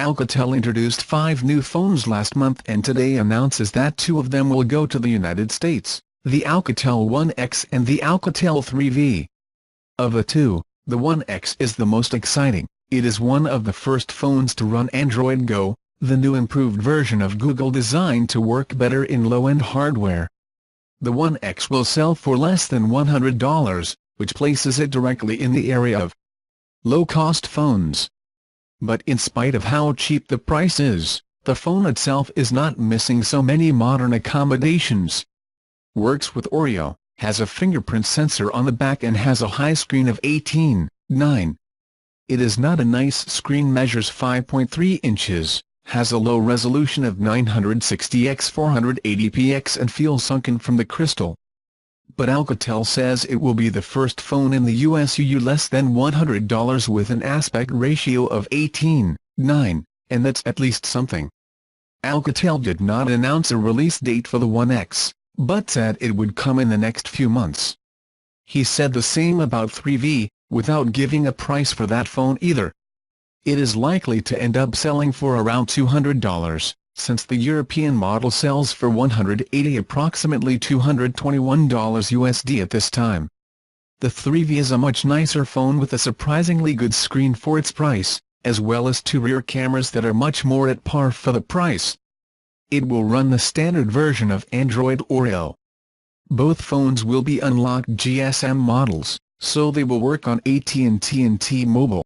Alcatel introduced 5 new phones last month and today announces that 2 of them will go to the United States, the Alcatel One X and the Alcatel 3V. Of the 2, the One X is the most exciting. It is one of the first phones to run Android Go, the new improved version of Google designed to work better in low-end hardware. The One X will sell for less than $100, which places it directly in the area of low-cost phones. But in spite of how cheap the price is, the phone itself is not missing so many modern accommodations. Works with Oreo, has a fingerprint sensor on the back and has a high screen of 18:9. It is not a nice screen, measures 5.3 inches, has a low resolution of 960x480px and feels sunken from the crystal. But Alcatel says it will be the first phone in the US UU less than $100 with an aspect ratio of 18:9, and that's at least something. Alcatel did not announce a release date for the One X, but said it would come in the next few months. He said the same about 3V, without giving a price for that phone either. It is likely to end up selling for around $200, since the European model sells for $180, approximately $221 USD at this time. The 3V is a much nicer phone with a surprisingly good screen for its price, as well as 2 rear cameras that are much more at par for the price. It will run the standard version of Android Oreo. Both phones will be unlocked GSM models, so they will work on AT&T and T-Mobile.